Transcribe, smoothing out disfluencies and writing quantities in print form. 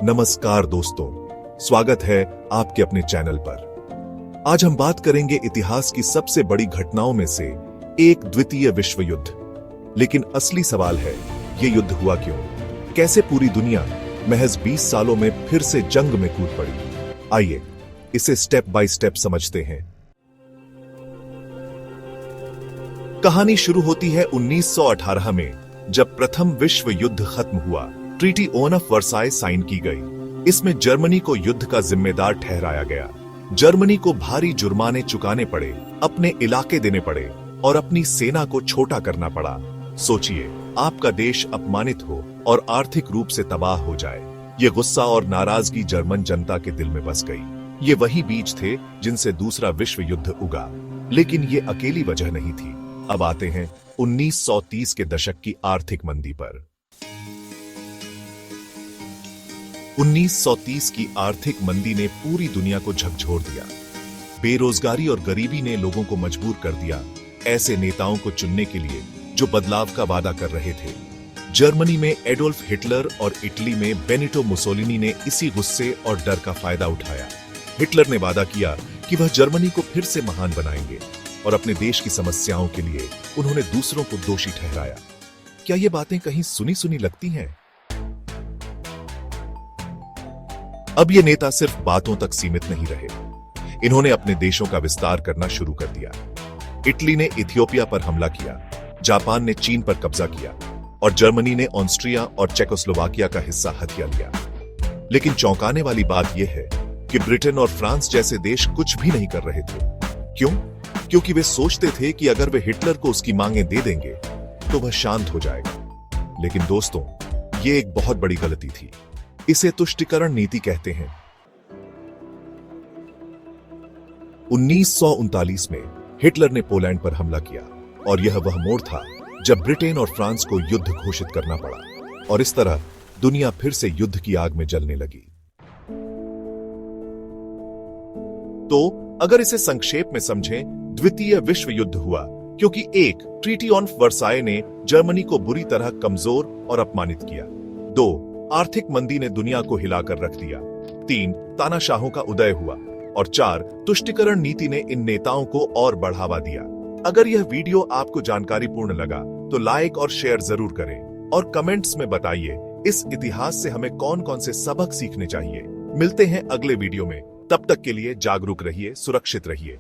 नमस्कार दोस्तों, स्वागत है आपके अपने चैनल पर। आज हम बात करेंगे इतिहास की सबसे बड़ी घटनाओं में से एक, द्वितीय विश्व युद्ध। लेकिन असली सवाल है, ये युद्ध हुआ क्यों? कैसे पूरी दुनिया महज 20 सालों में फिर से जंग में कूद पड़ी? आइए इसे स्टेप बाय स्टेप समझते हैं। कहानी शुरू होती है 1918 में, जब प्रथम विश्व युद्ध खत्म हुआ। ट्रीटी ऑफ वर्साई साइन की गई। इसमें जर्मनी को युद्ध का जिम्मेदार ठहराया गया। जर्मनी को भारी जुर्माने चुकाने पड़े, अपने इलाके देने पड़े और अपनी सेना को छोटा करना पड़ा। सोचिए, आपका देश अपमानित हो और आर्थिक रूप से तबाह हो जाए। ये गुस्सा और नाराजगी जर्मन जनता के दिल में बस गई। ये वही बीज थे जिनसे दूसरा विश्व युद्ध उगा। लेकिन ये अकेली वजह नहीं थी। अब आते हैं 1930 के दशक की आर्थिक मंदी पर। 1930 की आर्थिक मंदी ने पूरी दुनिया को झकझोर दिया। बेरोजगारी और गरीबी ने लोगों को मजबूर कर दिया ऐसे नेताओं को चुनने के लिए जो बदलाव का वादा कर रहे थे। जर्मनी में एडोल्फ हिटलर और इटली में बेनिटो मुसोलिनी ने इसी गुस्से और डर का फायदा उठाया। हिटलर ने वादा किया कि वह जर्मनी को फिर से महान बनाएंगे और अपने देश की समस्याओं के लिए उन्होंने दूसरों को दोषी ठहराया। क्या ये बातें कहीं सुनी सुनी लगती हैं? अब ये नेता सिर्फ बातों तक सीमित नहीं रहे। इन्होंने अपने देशों का विस्तार करना शुरू कर दिया। इटली ने इथियोपिया पर हमला किया, जापान ने चीन पर कब्जा किया और जर्मनी ने ऑस्ट्रिया और चेकोस्लोवाकिया का हिस्सा हथिया लिया। लेकिन चौंकाने वाली बात यह है कि ब्रिटेन और फ्रांस जैसे देश कुछ भी नहीं कर रहे थे। क्यों? क्योंकि वे सोचते थे कि अगर वे हिटलर को उसकी मांगें दे देंगे तो वह शांत हो जाएगा। लेकिन दोस्तों, ये एक बहुत बड़ी गलती थी। इसे तुष्टीकरण नीति कहते हैं। 1939 में हिटलर ने पोलैंड पर हमला किया और यह वह मोड़ था जब ब्रिटेन और फ्रांस को युद्ध घोषित करना पड़ा और इस तरह दुनिया फिर से युद्ध की आग में जलने लगी। तो अगर इसे संक्षेप में समझें, द्वितीय विश्व युद्ध हुआ क्योंकि एक, ट्रीटी ऑफ वर्साई ने जर्मनी को बुरी तरह कमजोर और अपमानित किया। 2, आर्थिक मंदी ने दुनिया को हिलाकर रख दिया। 3, तानाशाहों का उदय हुआ और 4, तुष्टीकरण नीति ने इन नेताओं को और बढ़ावा दिया। अगर यह वीडियो आपको जानकारीपूर्ण लगा तो लाइक और शेयर जरूर करें और कमेंट्स में बताइए इस इतिहास से हमें कौन कौन से सबक सीखने चाहिए। मिलते हैं अगले वीडियो में। तब तक के लिए जागरूक रहिए, सुरक्षित रहिए।